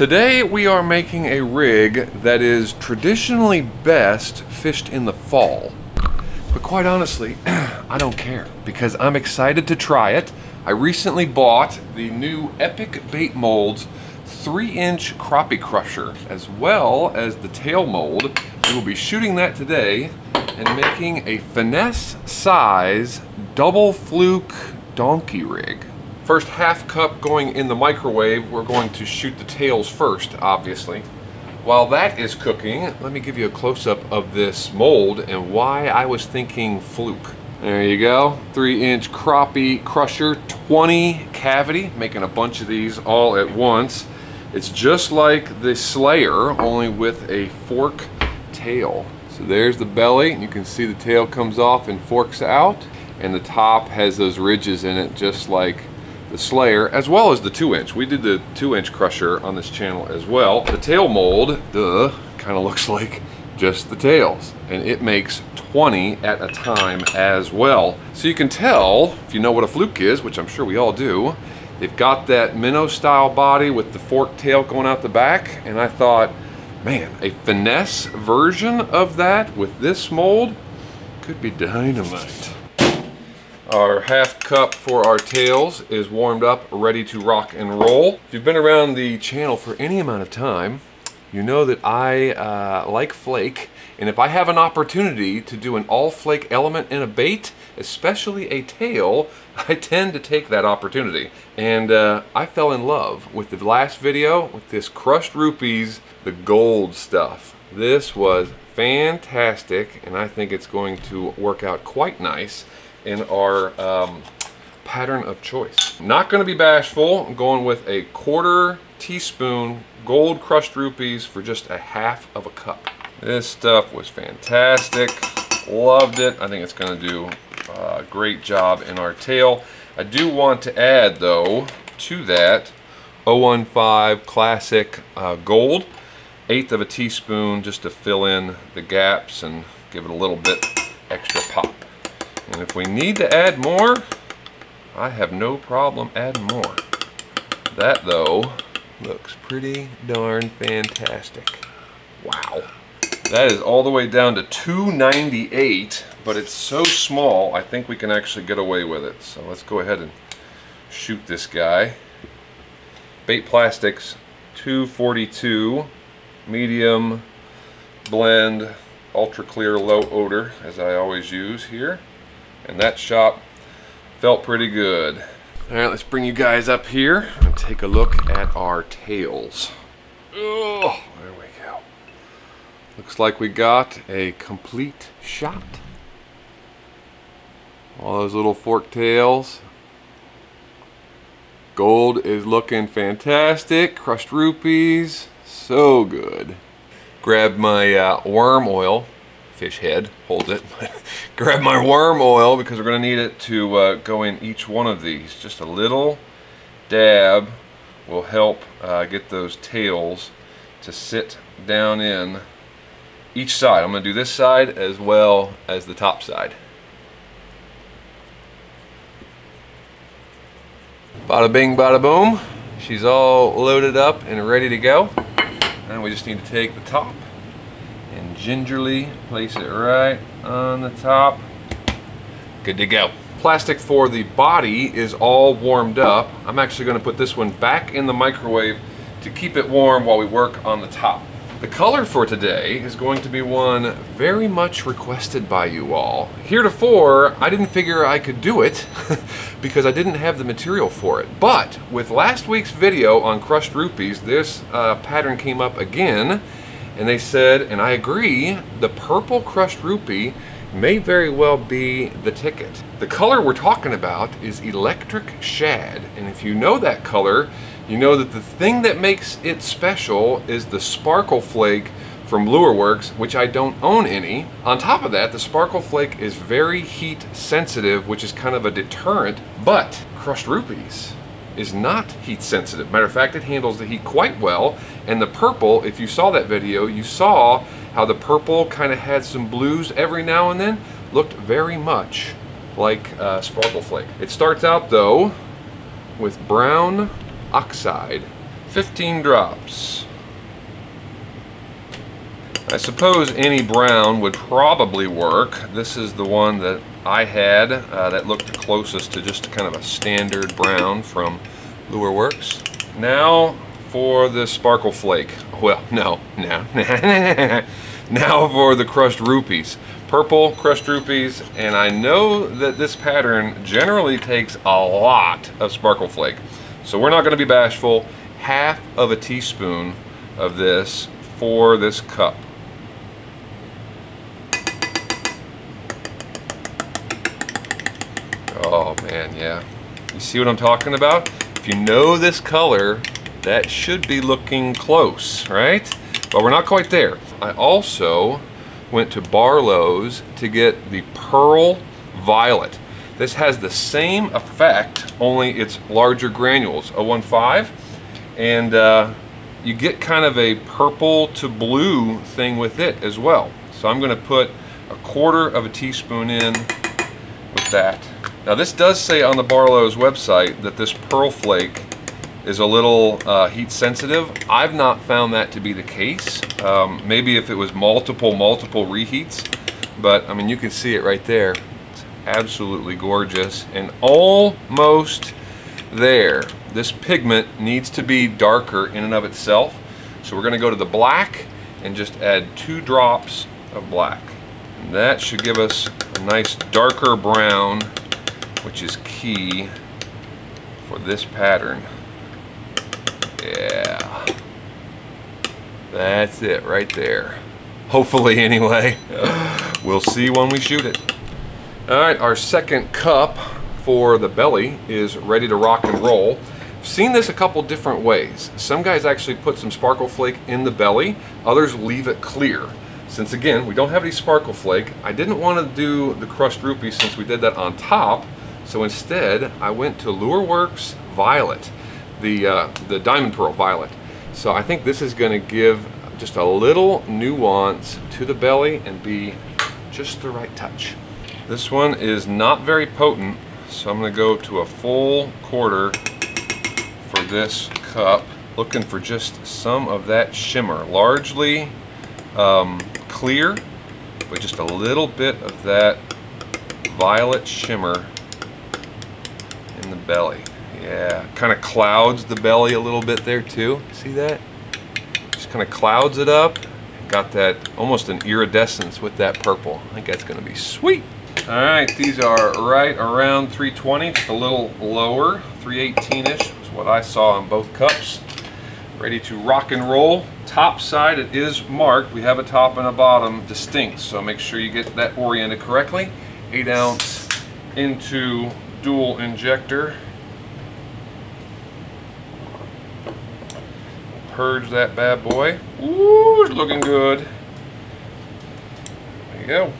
Today we are making a rig that is traditionally best fished in the fall. But quite honestly, I don't care because I'm excited to try it. I recently bought the new Epic Bait Molds 3-inch crappie crusher as well as the tail mold. We will be shooting that today and making a finesse size double fluke donkey rig. First half cup going in the microwave. We're going to shoot the tails first, obviously. While that is cooking, let me give you a close-up of this mold and why I was thinking fluke. There you go, 3-inch crappie crusher, 20 cavity, making a bunch of these all at once. It's just like the Slayer, only with a fork tail. So there's the belly, you can see the tail comes off and forks out, and the top has those ridges in it just like the Slayer, as well as the 2-inch. We did the 2-inch crusher on this channel as well. The tail mold, kind of looks like just the tails, and it makes 20 at a time as well. So you can tell, if you know what a fluke is, which I'm sure we all do, they've got that minnow style body with the forked tail going out the back, and I thought, man, a finesse version of that with this mold could be dynamite. Our half cup for our tails is warmed up, ready to rock and roll. If you've been around the channel for any amount of time, you know that I like flake, and if I have an opportunity to do an all flake element in a bait, especially a tail, I tend to take that opportunity. And I fell in love with the last video with this crushed rupees, the gold stuff. This was fantastic, and I think it's going to work out quite nice in our pattern of choice. Not going to be bashful. I'm going with a 1/4 teaspoon gold crushed rupees for just a half of a cup. This stuff was fantastic. Loved it. I think it's going to do a great job in our tail. I do want to add, though, to that 015 Classic Gold, 1/8 of a teaspoon, just to fill in the gaps and give it a little bit extra pop. And if we need to add more, I have no problem adding more. That, though, looks pretty darn fantastic. Wow. That is all the way down to 298, but it's so small, I think we can actually get away with it. So let's go ahead and shoot this guy. BaitPlastics 242, medium blend, ultra clear, low odor, as I always use here. And that shot felt pretty good. All right, let's bring you guys up here and take a look at our tails. Oh, there we go. Looks like we got a complete shot. All those little fork tails. Gold is looking fantastic. Crushed rupees, so good. Grab my worm oil. Fish head, hold it. Grab my worm oil because we're going to need it to go in each one of these. Just a little dab will help get those tails to sit down in each side. I'm going to do this side as well as the top side. Bada bing, bada boom. She's all loaded up and ready to go. And we just need to take the top and gingerly place it right on the top. Good to go. Plastic for the body is all warmed up. I'm actually going to put this one back in the microwave to keep it warm while we work on the top. The color for today is going to be one very much requested by you all. Heretofore, I didn't figure I could do it because I didn't have the material for it. But with last week's video on crushed rupees, this pattern came up again. And they said, and I agree, the purple crushed rupee may very well be the ticket. The color we're talking about is electric shad. And if you know that color, you know that the thing that makes it special is the sparkle flake from Lureworks, which I don't own any. On top of that, the sparkle flake is very heat sensitive, which is kind of a deterrent, but crushed rupees is not heat sensitive. Matter of fact, it handles the heat quite well. And the purple, if you saw that video, you saw how the purple kind of had some blues every now and then. Looked very much like sparkle flake. It starts out though with brown Oxide 15 drops. I suppose any brown would probably work. This is the one that I had that looked the closest to just kind of a standard brown from Lureworks. Now for the sparkle flake. Well, no. Now for the crushed rupees. Purple crushed rupees, and I know that this pattern generally takes a lot of sparkle flake. So we're not going to be bashful. Half of a teaspoon of this for this cup. Oh man, yeah. You see what I'm talking about? If you know this color, that should be looking close, right? But we're not quite there. I also went to Barlow's to get the Pearl Violet. This has the same effect, only it's larger granules, 0.15, and you get kind of a purple to blue thing with it as well. So I'm going to put 1/4 of a teaspoon in with that. Now this does say on the Barlow's website that this pearl flake is a little heat sensitive. I've not found that to be the case. Maybe if it was multiple reheats, but I mean you can see it right there. It's absolutely gorgeous and almost there. This pigment needs to be darker in and of itself, so we're going to go to the black and just add 2 drops of black. And that should give us a nice darker brown, which is key for this pattern. Yeah, that's it right there. Hopefully anyway. We'll see when we shoot it. All right, our second cup for the belly is ready to rock and roll. I've seen this a couple different ways. Some guys actually put some sparkle flake in the belly, others leave it clear. Since again, we don't have any sparkle flake, I didn't want to do the crushed rupees since we did that on top. So instead, I went to Lureworks Violet, the Diamond Pearl Violet. So I think this is going to give just a little nuance to the belly and be just the right touch. This one is not very potent, so I'm going to go to a full 1/4 for this cup, looking for just some of that shimmer. Largely clear, but just a little bit of that violet shimmer in the belly. Yeah, kind of clouds the belly a little bit there too. See that? Just kind of clouds it up. Got that almost an iridescence with that purple. I think that's going to be sweet. All right, these are right around 320, just a little lower. 318-ish is what I saw on both cups. Ready to rock and roll. Top side, it is marked. We have a top and a bottom distinct, so make sure you get that oriented correctly. 8-ounce into dual injector. Purge that bad boy. Ooh, it's looking good. There you go.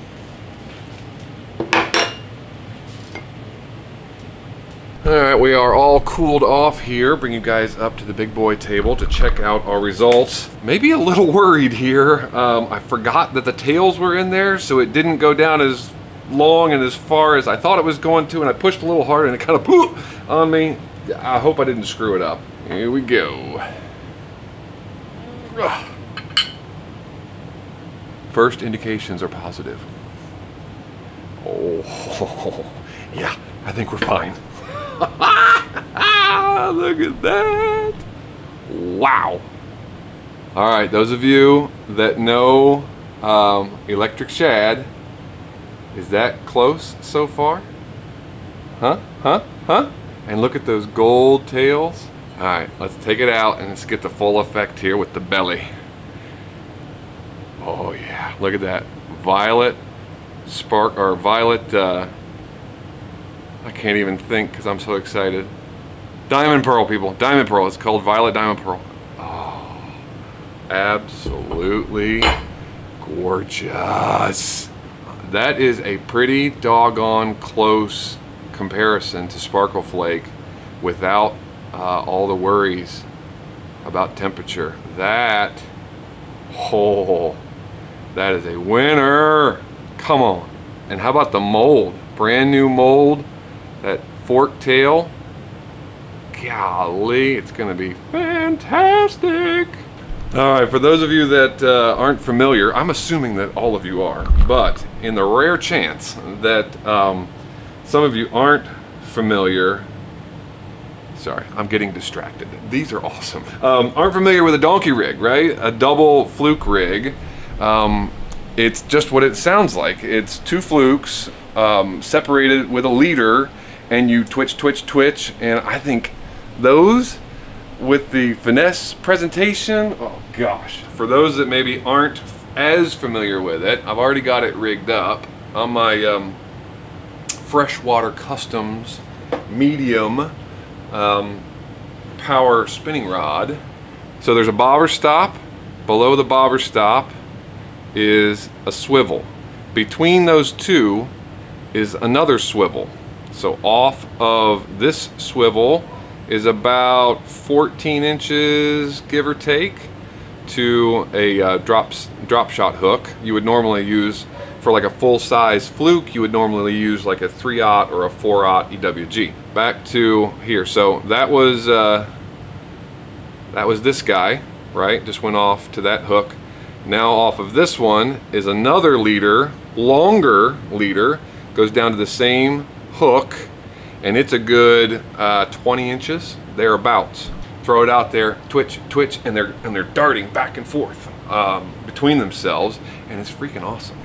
Alright, we are all cooled off here. Bring you guys up to the big boy table to check out our results. Maybe a little worried here. I forgot that the tails were in there, so it didn't go down as long and as far as I thought it was going to, and I pushed a little harder and it kind of poof on me. I hope I didn't screw it up. Here we go. First indications are positive. Oh, yeah, I think we're fine. Look at that. Wow. All right, those of you that know Electric Shad, is that close so far? Huh? And look at those gold tails. All right, let's take it out and let's get the full effect here with the belly. Oh yeah, look at that. Violet spark, or violet, I can't even think because I'm so excited. Diamond Pearl, people, Diamond Pearl. It's called Violet Diamond Pearl. Oh, absolutely gorgeous. That is a pretty doggone close comparison to Sparkle Flake without all the worries about temperature. That, oh, that is a winner. Come on. And how about the mold? Brand new mold, that fork tail. golly, it's gonna be fantastic. All right, for those of you that aren't familiar, I'm assuming that all of you are, but in the rare chance that some of you aren't familiar, sorry, I'm getting distracted. These are awesome. Aren't familiar with a donkey rig, right? A double fluke rig. It's just what it sounds like. It's two flukes separated with a leader, and you twitch, twitch, twitch, and I think those with the finesse presentation, oh gosh. For those that maybe aren't as familiar with it, I've already got it rigged up on my Freshwater Customs medium power spinning rod. So there's a bobber stop. Below the bobber stop is a swivel. Between those two is another swivel. So off of this swivel is about 14 inches, give or take, to a drop shot hook. You would normally use for like a full-size fluke. You would normally use like a 3/0 or a 4/0 EWG. Back to here. So that was this guy, right? Just went off to that hook. Now off of this one is another leader, longer leader, goes down to the same hook, and it's a good 20 inches thereabouts. Throw it out there, twitch, twitch, and they're darting back and forth between themselves, and it's freaking awesome.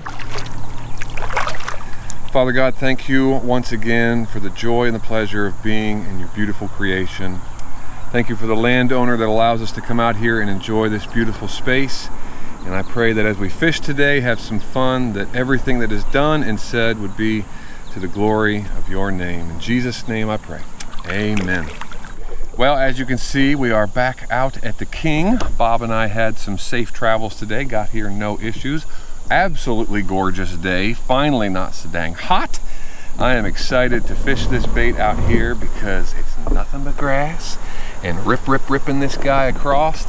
Father God, thank you once again for the joy and the pleasure of being in your beautiful creation. Thank you for the landowner that allows us to come out here and enjoy this beautiful space. And I pray that as we fish today, have some fun, that everything that is done and said would be to the glory of your name. In Jesus' name I pray, amen. Well, as you can see, we are back out at the King. Bob and I had some safe travels today, got here no issues. Absolutely gorgeous day, finally not so dang hot. I am excited to fish this bait out here because it's nothing but grass and ripping this guy across.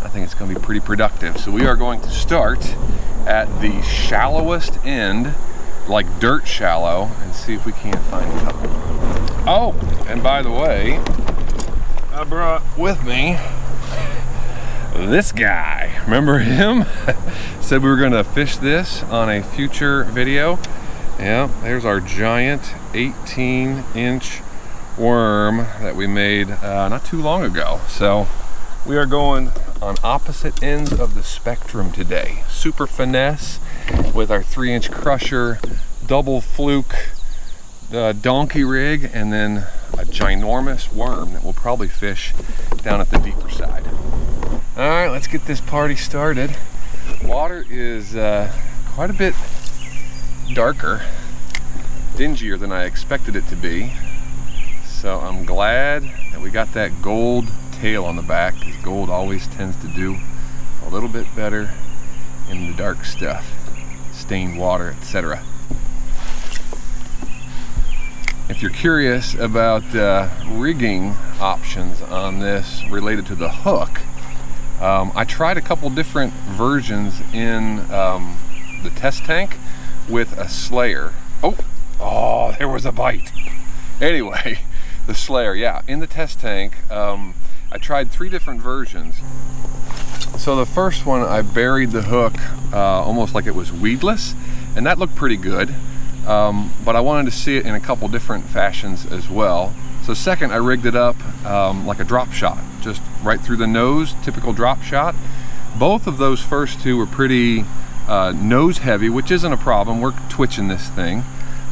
I think it's going to be pretty productive. So we are going to start at the shallowest end, like dirt shallow, and see if we can't find a couple. Oh, and by the way, I brought with me this guy. Remember him? Said we were going to fish this on a future video. Yeah, there's our giant 18-inch worm that we made not too long ago. So we are going on opposite ends of the spectrum today. Super finesse with our 3-inch crusher, double fluke donkey rig, and then a ginormous worm that we'll probably fish down at the deeper side. All right, let's get this party started. Water is quite a bit darker, dingier than I expected it to be. So I'm glad that we got that gold tail on the back, because gold always tends to do a little bit better in the dark stuff, stained water, etc. If you're curious about rigging options on this related to the hook, I tried a couple different versions in the test tank with a Slayer. Oh, there was a bite. Anyway, the Slayer, yeah, in the test tank, I tried 3 different versions. So the first one, I buried the hook almost like it was weedless, and that looked pretty good. But I wanted to see it in a couple different fashions as well. So second, I rigged it up like a drop shot, just right through the nose, typical drop shot. Both of those first two were pretty nose heavy, which isn't a problem. We're twitching this thing.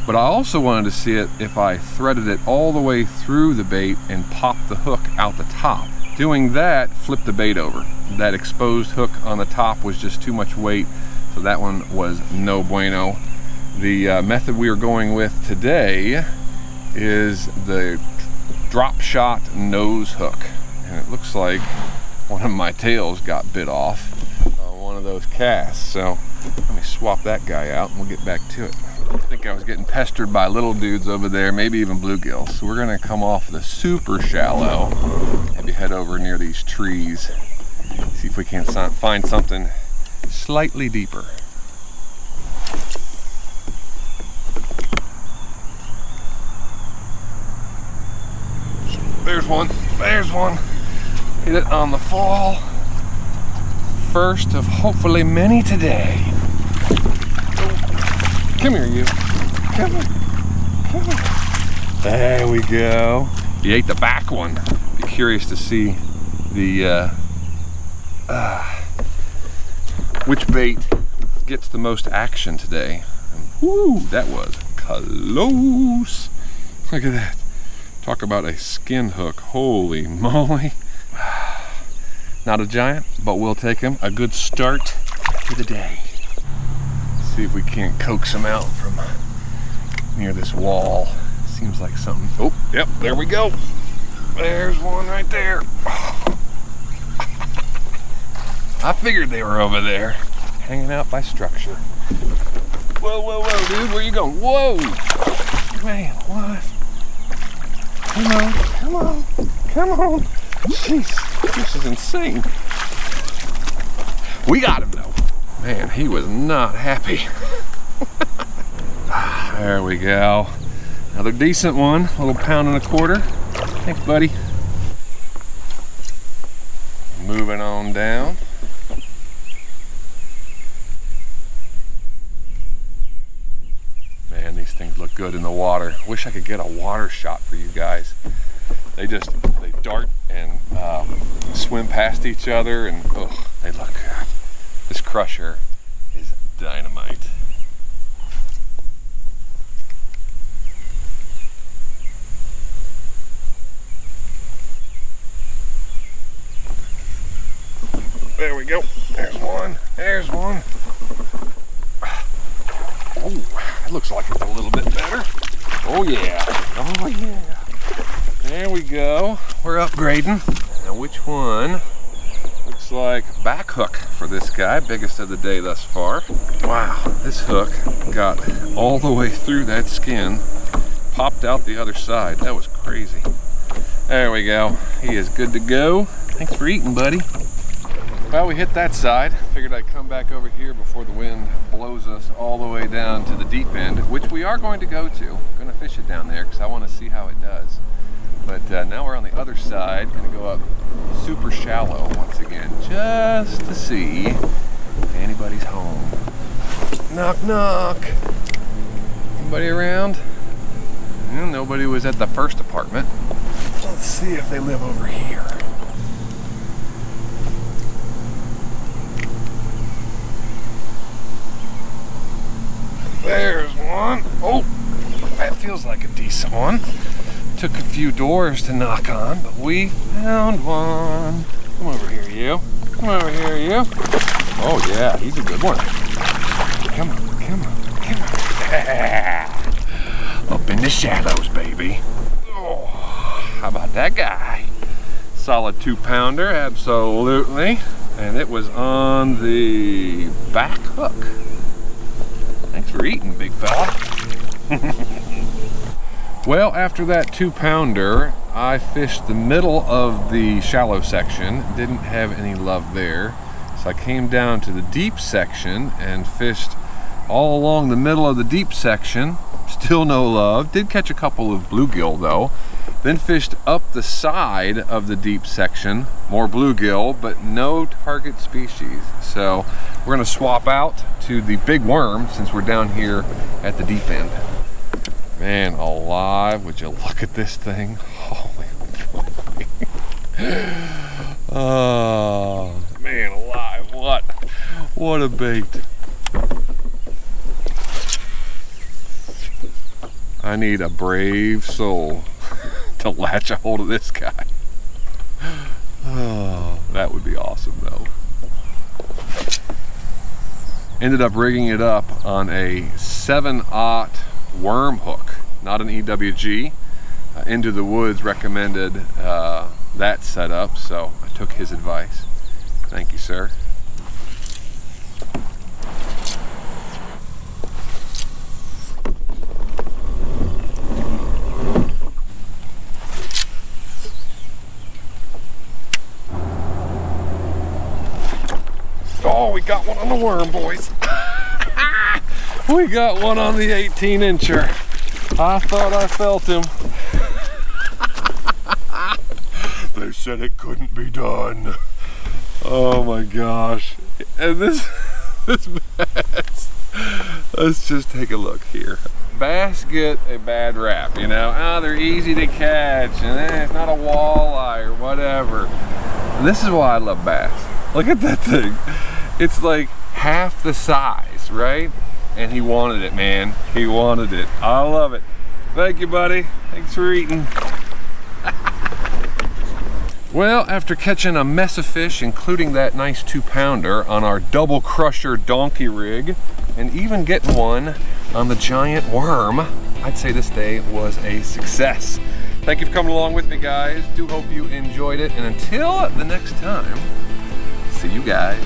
But I also wanted to see it if I threaded it all the way through the bait and popped the hook out the top. Doing that flipped the bait over. That exposed hook on the top was just too much weight, so that one was no bueno. The method we are going with today is the drop shot nose hook. And it looks like one of my tails got bit off on one of those casts. So let me swap that guy out and we'll get back to it. I think I was getting pestered by little dudes over there, maybe even bluegills. So we're gonna come off the super shallow, maybe head over near these trees, see if we can find something slightly deeper. There's there's one. There's one. Hit it on the fall. First of hopefully many today. Oh. Come here, you. Come here. Come here. There we go. He ate the back one. Be curious to see the which bait gets the most action today. Woo, that was close. Look at that. Talk about a skin hook. Holy moly. Not a giant, but we'll take him. A good start to the day. See if we can't coax him out from near this wall. Seems like something. Oh, yep, there we go. There's one right there. I figured they were over there, hanging out by structure. Whoa, whoa, whoa, dude, where you going? Whoa! Man, what? Come on, come on, come on. Jeez, this is insane. We got him though. Man, he was not happy. There we go. Another decent one, a little £1.25. Thanks, buddy. Moving on down. Man, these things look good in the water. Wish I could get a water shot for you guys. They dart and swim past each other, and oh, they look good. This crusher is dynamite. There we go. There's one. There's one. Oh, it looks like it's a little bit better. Oh yeah. Oh yeah. There we go. We're upgrading. Now which one? Looks like back hook for this guy. Biggest of the day thus far. Wow, this hook got all the way through that skin. Popped out the other side. That was crazy. There we go. He is good to go. Thanks for eating, buddy. Well, we hit that side. Figured I'd come back over here before the wind blows us all the way down to the deep end, which we are going to go to. I'm going to fish it down there because I want to see how it does. But now we're on the other side. Going to go up super shallow once again, just to see if anybody's home. Knock, knock. Anybody around? Well, nobody was at the first apartment. Let's see if they live over here. There's one. Oh, that feels like a decent one. Took a few doors to knock on, but we found one. Come over here, you. Come over here, you. Oh yeah, he's a good one. Come on, come on, come on. Up in the shallows, baby. Oh, how about that guy? Solid 2-pounder, absolutely. And it was on the back hook. Thanks for eating, big fella. Well, after that 2-pounder, I fished the middle of the shallow section. Didn't have any love there. So I came down to the deep section and fished all along the middle of the deep section. Still no love. Did catch a couple of bluegill though. Then fished up the side of the deep section, more bluegill, but no target species. So we're gonna swap out to the big worm since we're down here at the deep end. Man alive, would you look at this thing? Holy moly. Oh, man alive, what a bait. I need a brave soul to latch a hold of this guy. Oh, that would be awesome though. Ended up rigging it up on a 7/0 worm hook, not an EWG. Into the Woods recommended that setup, so I took his advice. Thank you, sir. Oh, we got one on the worm, boys. We got one on the 18-incher. I thought I felt him. said it couldn't be done. Oh my gosh. And this bass, let's just take a look here. Bass get a bad rap, you know? Oh, they're easy to catch, and it's not a walleye or whatever. And this is why I love bass. Look at that thing. It's like half the size, right? And he wanted it, man. He wanted it. I love it. Thank you, buddy. Thanks for eating. Well, after catching a mess of fish, including that nice 2-pounder on our double crusher donkey rig, and even getting one on the giant worm, I'd say this day was a success. Thank you for coming along with me, guys. Do hope you enjoyed it. And until the next time, see you guys